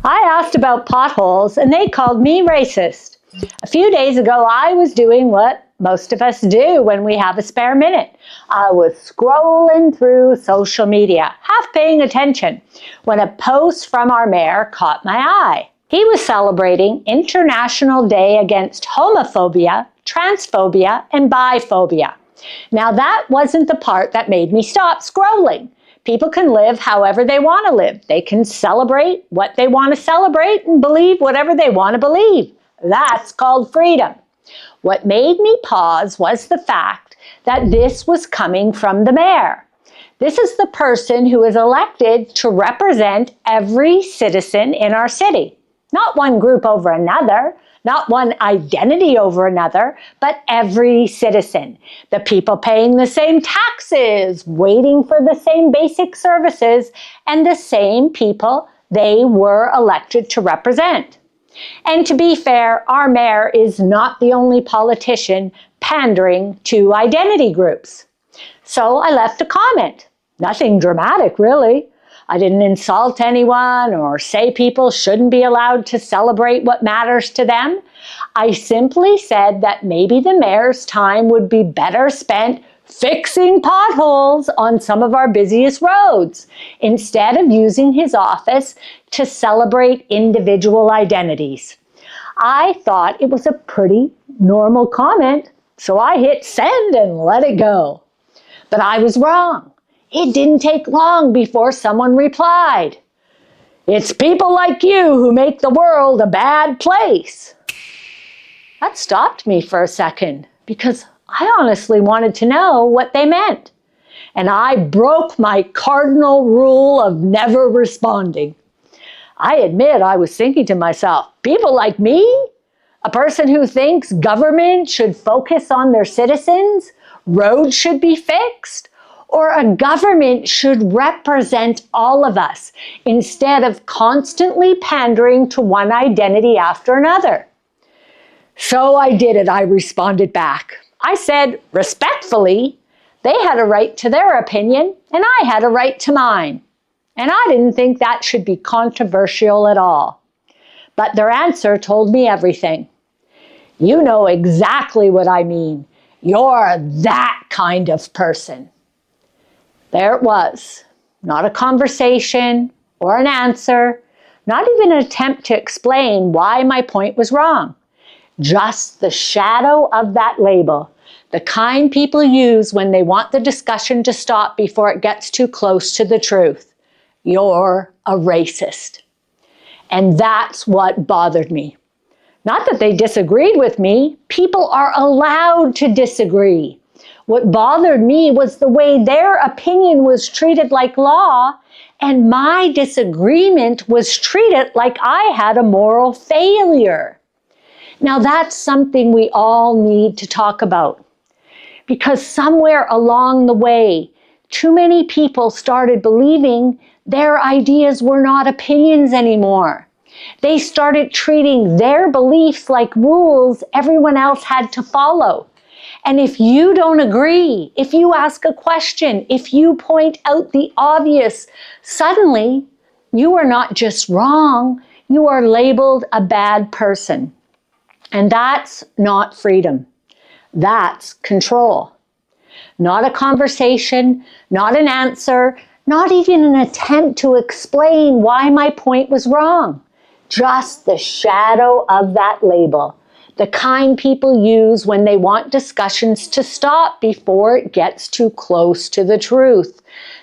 I asked about potholes and they called me racist. A few days ago, I was doing what most of us do when we have a spare minute. I was scrolling through social media, half paying attention, when a post from our mayor caught my eye. He was celebrating International Day Against Homophobia, Transphobia, and Biphobia. Now, that wasn't the part that made me stop scrolling. People can live however they want to live. They can celebrate what they want to celebrate and believe whatever they want to believe. That's called freedom. What made me pause was the fact that this was coming from the mayor. This is the person who is elected to represent every citizen in our city. Not one group over another, not one identity over another, but every citizen. The people paying the same taxes, waiting for the same basic services, and the same people they were elected to represent. And to be fair, our mayor is not the only politician pandering to identity groups. So I left a comment. Nothing dramatic, really. I didn't insult anyone or say people shouldn't be allowed to celebrate what matters to them. I simply said that maybe the mayor's time would be better spent fixing potholes on some of our busiest roads instead of using his office to celebrate individual identities. I thought it was a pretty normal comment, so I hit send and let it go. But I was wrong. It didn't take long before someone replied, "It's people like you who make the world a bad place." That stopped me for a second because I honestly wanted to know what they meant. And I broke my cardinal rule of never responding. I admit I was thinking to myself, people like me? A person who thinks government should focus on their citizens, roads should be fixed, or a government should represent all of us instead of constantly pandering to one identity after another. So I did it, I responded back. I said, respectfully, they had a right to their opinion and I had a right to mine. And I didn't think that should be controversial at all. But their answer told me everything. You know exactly what I mean. You're that kind of person. There it was. Not a conversation or an answer, not even an attempt to explain why my point was wrong. Just the shadow of that label, the kind people use when they want the discussion to stop before it gets too close to the truth. You're a racist. And that's what bothered me. Not that they disagreed with me. People are allowed to disagree. What bothered me was the way their opinion was treated like law, and my disagreement was treated like I had a moral failure. Now that's something we all need to talk about, because somewhere along the way, too many people started believing their ideas were not opinions anymore. They started treating their beliefs like rules everyone else had to follow. And if you don't agree, if you ask a question, if you point out the obvious, suddenly you are not just wrong, you are labeled a bad person. And that's not freedom. That's control. Not a conversation, not an answer, not even an attempt to explain why my point was wrong. Just the shadow of that label. The kind people use when they want discussions to stop before it gets too close to the truth.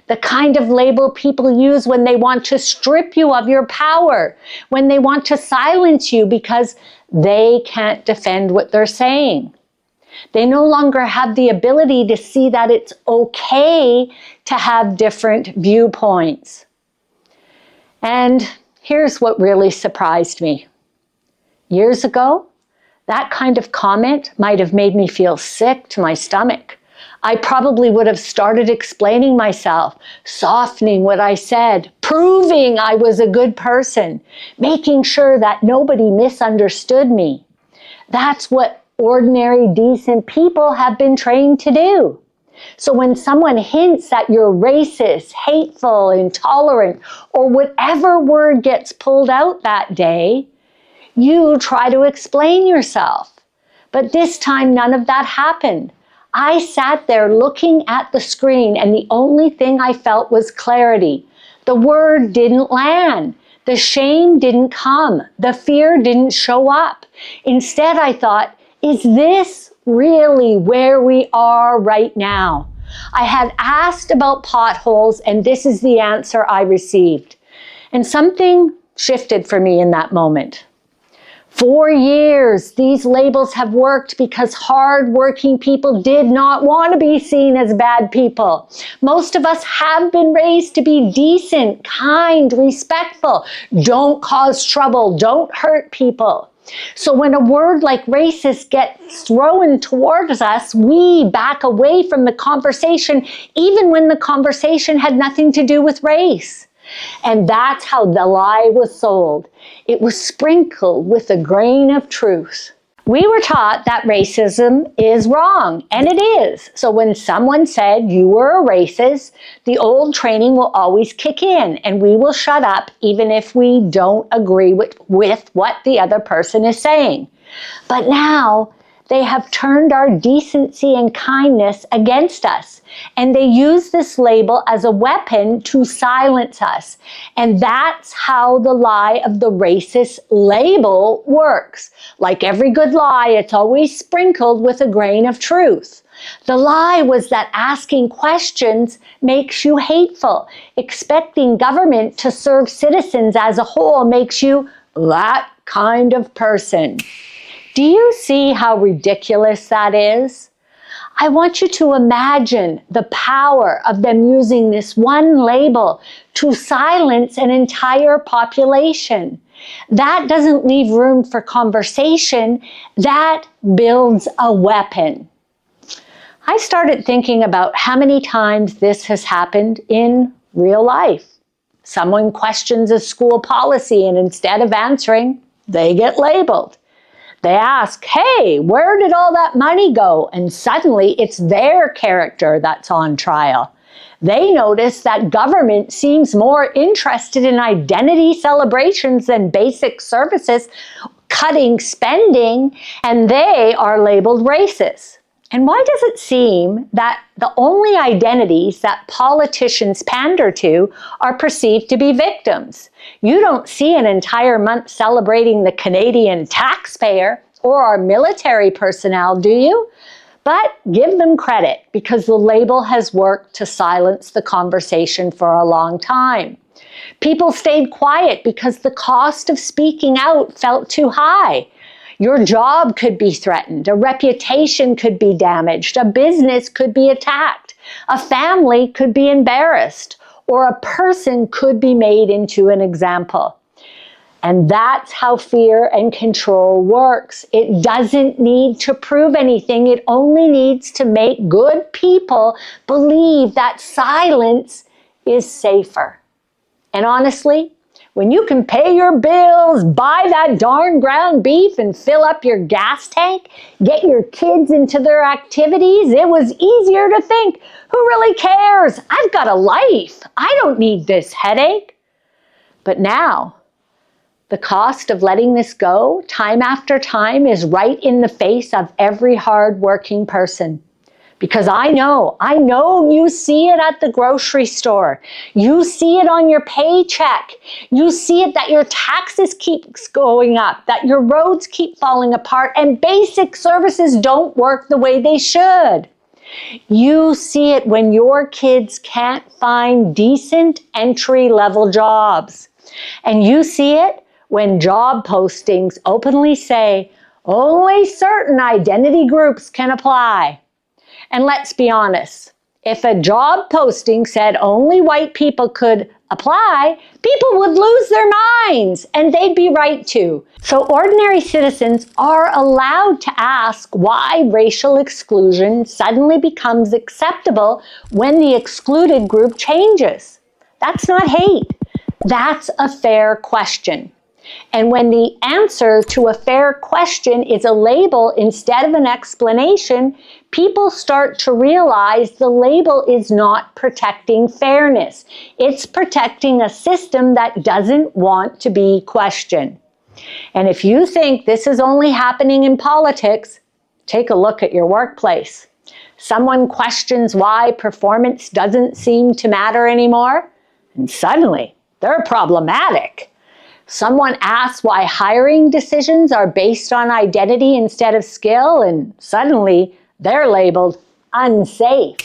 The kind of label people use when they want to strip you of your power, when they want to silence you because they can't defend what they're saying. They no longer have the ability to see that it's okay to have different viewpoints. And here's what really surprised me. Years ago, that kind of comment might have made me feel sick to my stomach. I probably would have started explaining myself, softening what I said, proving I was a good person, making sure that nobody misunderstood me. That's what ordinary, decent people have been trained to do. So when someone hints that you're racist, hateful, intolerant, or whatever word gets pulled out that day, you try to explain yourself. But this time, none of that happened. I sat there looking at the screen, and the only thing I felt was clarity. The word didn't land. The shame didn't come. The fear didn't show up. Instead, I thought, is this really where we are right now? I had asked about potholes, and this is the answer I received. And something shifted for me in that moment. For years, these labels have worked because hard-working people did not want to be seen as bad people. Most of us have been raised to be decent, kind, respectful. Don't cause trouble. Don't hurt people. So when a word like racist gets thrown towards us, we back away from the conversation, even when the conversation had nothing to do with race. And that's how the lie was sold. It was sprinkled with a grain of truth. We were taught that racism is wrong, and it is. So when someone said you were a racist, the old training will always kick in, and we will shut up even if we don't agree with what the other person is saying. But now, they have turned our decency and kindness against us, and they use this label as a weapon to silence us. And that's how the lie of the racist label works. Like every good lie, it's always sprinkled with a grain of truth. The lie was that asking questions makes you hateful. Expecting government to serve citizens as a whole makes you that kind of person. Do you see how ridiculous that is? I want you to imagine the power of them using this one label to silence an entire population. That doesn't leave room for conversation. That builds a weapon. I started thinking about how many times this has happened in real life. Someone questions a school policy, and instead of answering, they get labeled. They ask, hey, where did all that money go? And suddenly it's their character that's on trial. They notice that government seems more interested in identity celebrations than basic services, cutting spending, and they are labeled racist. And why does it seem that the only identities that politicians pander to are perceived to be victims? You don't see an entire month celebrating the Canadian taxpayer or our military personnel, do you? But give them credit, because the label has worked to silence the conversation for a long time. People stayed quiet because the cost of speaking out felt too high. Your job could be threatened, a reputation could be damaged, a business could be attacked, a family could be embarrassed, or a person could be made into an example. And that's how fear and control works. It doesn't need to prove anything. It only needs to make good people believe that silence is safer. And honestly, when you can pay your bills, buy that darn ground beef, and fill up your gas tank, get your kids into their activities, it was easier to think, who really cares? I've got a life. I don't need this headache. But now, the cost of letting this go, time after time, is right in the face of every hard-working person. Because I know you see it at the grocery store. You see it on your paycheck. You see it that your taxes keep going up, that your roads keep falling apart, and basic services don't work the way they should. You see it when your kids can't find decent entry-level jobs. And you see it when job postings openly say, only certain identity groups can apply. And let's be honest, if a job posting said only white people could apply, people would lose their minds, and they'd be right to. So ordinary citizens are allowed to ask why racial exclusion suddenly becomes acceptable when the excluded group changes. That's not hate. That's a fair question. And when the answer to a fair question is a label instead of an explanation, people start to realize the label is not protecting fairness. It's protecting a system that doesn't want to be questioned. And if you think this is only happening in politics, take a look at your workplace. Someone questions why performance doesn't seem to matter anymore, and suddenly they're problematic. Someone asks why hiring decisions are based on identity instead of skill, and suddenly they're labeled unsafe.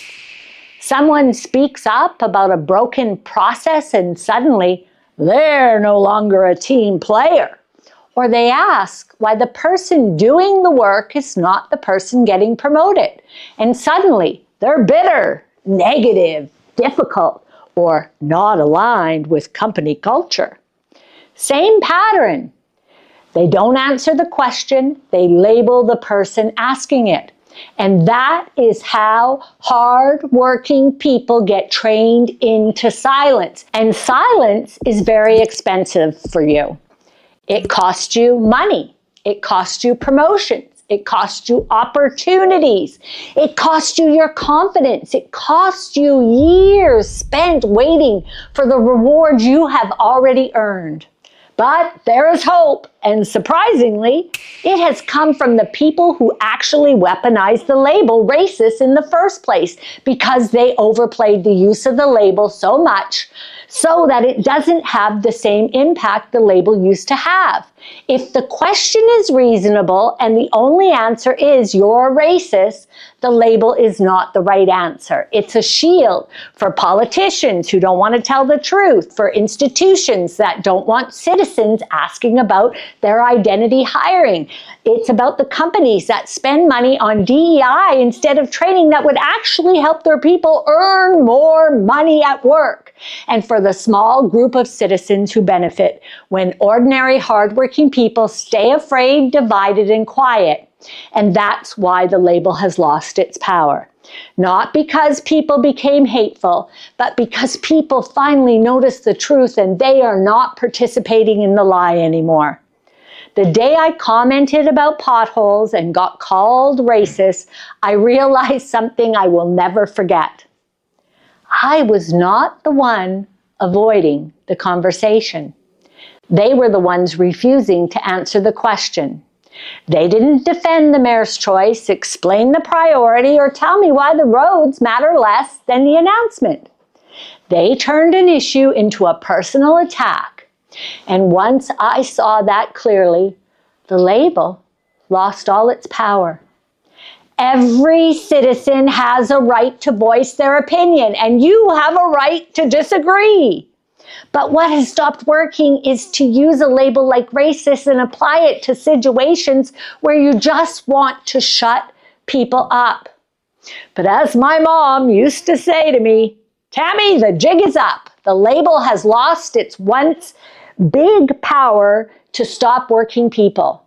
Someone speaks up about a broken process, and suddenly they're no longer a team player. Or they ask why the person doing the work is not the person getting promoted, and suddenly they're bitter, negative, difficult, or not aligned with company culture. Same pattern. They don't answer the question, they label the person asking it. And that is how hard-working people get trained into silence. And silence is very expensive for you. It costs you money. It costs you promotions. It costs you opportunities. It costs you your confidence. It costs you years spent waiting for the reward you have already earned. But there is hope, and surprisingly, it has come from the people who actually weaponized the label racist in the first place because they overplayed the use of the label so much so that it doesn't have the same impact the label used to have. If the question is reasonable and the only answer is you're a racist, the label is not the right answer. It's a shield for politicians who don't want to tell the truth, for institutions that don't want citizens asking about their identity hiring. It's about the companies that spend money on DEI instead of training that would actually help their people earn more money at work. And for the small group of citizens who benefit when ordinary, hardworking people stay afraid, divided, and quiet. And that's why the label has lost its power. Not because people became hateful, but because people finally noticed the truth and they are not participating in the lie anymore. The day I commented about potholes and got called racist, I realized something I will never forget. I was not the one avoiding the conversation. They were the ones refusing to answer the question. They didn't defend the mayor's choice, explain the priority, or tell me why the roads matter less than the announcement. They turned an issue into a personal attack. And once I saw that clearly, the label lost all its power. Every citizen has a right to voice their opinion, and you have a right to disagree. But what has stopped working is to use a label like racist and apply it to situations where you just want to shut people up. But as my mom used to say to me, Tammy, the jig is up. The label has lost its once big power to stop working people.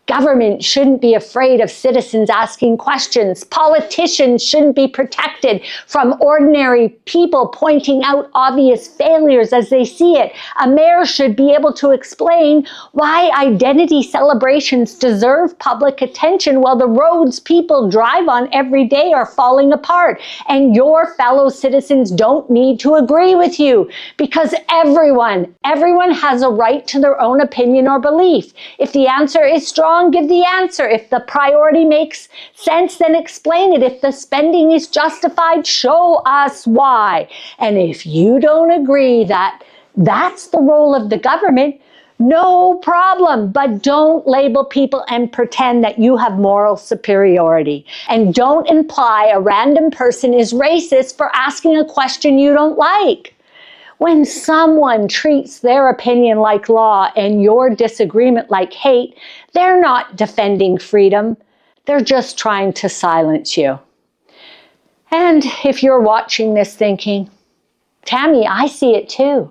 Government shouldn't be afraid of citizens asking questions. Politicians shouldn't be protected from ordinary people pointing out obvious failures as they see it. A mayor should be able to explain why identity celebrations deserve public attention while the roads people drive on every day are falling apart. And your fellow citizens don't need to agree with you because everyone has a right to their own opinion or belief. If the answer is strong, give the answer. If the priority makes sense, then explain it. If the spending is justified, show us why. And if you don't agree that that's the role of the government, no problem, but don't label people and pretend that you have moral superiority. And don't imply a random person is racist for asking a question you don't like. When someone treats their opinion like law and your disagreement like hate, they're not defending freedom. They're just trying to silence you. And if you're watching this thinking, Tammy, I see it too,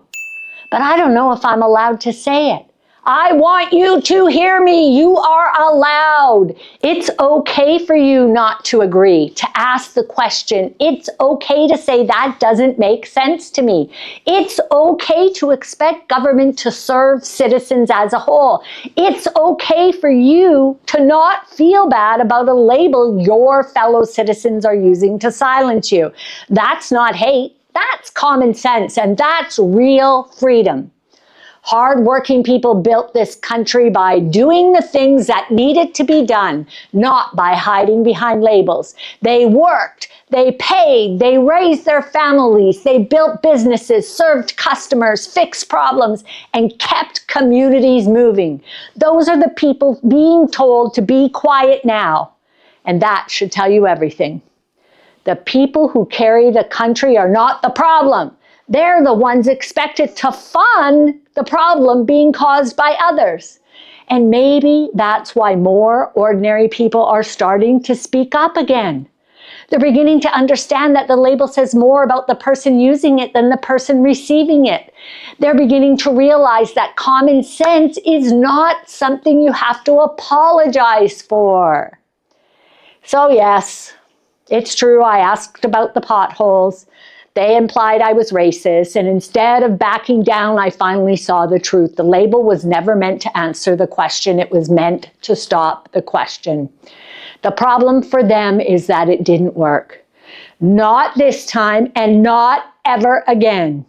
but I don't know if I'm allowed to say it. I want you to hear me. You are allowed. It's okay for you not to agree, to ask the question. It's okay to say that doesn't make sense to me. It's okay to expect government to serve citizens as a whole. It's okay for you to not feel bad about a label your fellow citizens are using to silence you. That's not hate. That's common sense, and that's real freedom. Hard-working people built this country by doing the things that needed to be done, not by hiding behind labels. They worked, they paid, they raised their families, they built businesses, served customers, fixed problems, and kept communities moving. Those are the people being told to be quiet now, and that should tell you everything. The people who carry the country are not the problem. They're the ones expected to fund the problem being caused by others. And maybe that's why more ordinary people are starting to speak up again. They're beginning to understand that the label says more about the person using it than the person receiving it. They're beginning to realize that common sense is not something you have to apologize for. So yes, it's true, I asked about the potholes. They implied I was racist, and instead of backing down, I finally saw the truth. The label was never meant to answer the question. It was meant to stop the question. The problem for them is that it didn't work. Not this time, and not ever again.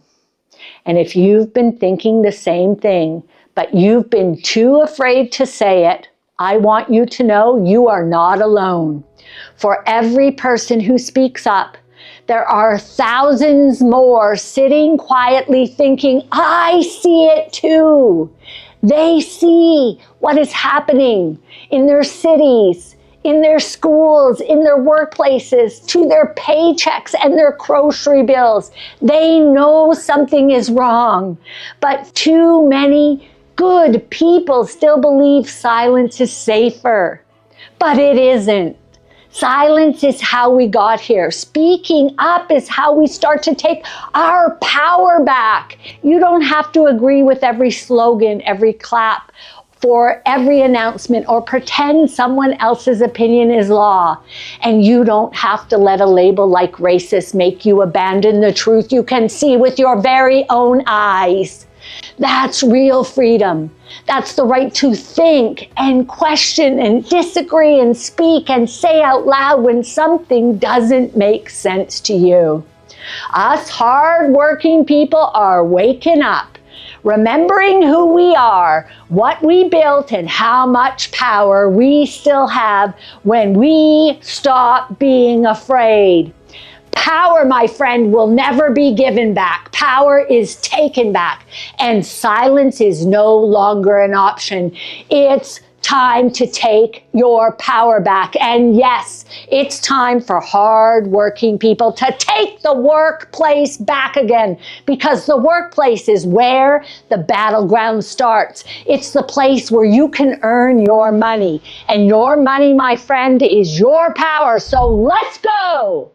And if you've been thinking the same thing, but you've been too afraid to say it, I want you to know you are not alone. For every person who speaks up, there are thousands more sitting quietly thinking, I see it too. They see what is happening in their cities, in their schools, in their workplaces, to their paychecks and their grocery bills. They know something is wrong, but too many good people still believe silence is safer. But it isn't. Silence is how we got here. Speaking up is how we start to take our power back. You don't have to agree with every slogan, every clap, for every announcement, or pretend someone else's opinion is law. And you don't have to let a label like racist make you abandon the truth you can see with your very own eyes. That's real freedom. That's the right to think and question and disagree and speak and say out loud when something doesn't make sense to you. Us hard-working people are waking up, remembering who we are, what we built, and how much power we still have when we stop being afraid. Power, my friend, will never be given back. Power is taken back, and silence is no longer an option. It's time to take your power back. And yes, it's time for hard-working people to take the workplace back again, because the workplace is where the battleground starts. It's the place where you can earn your money. And your money, my friend, is your power. So let's go!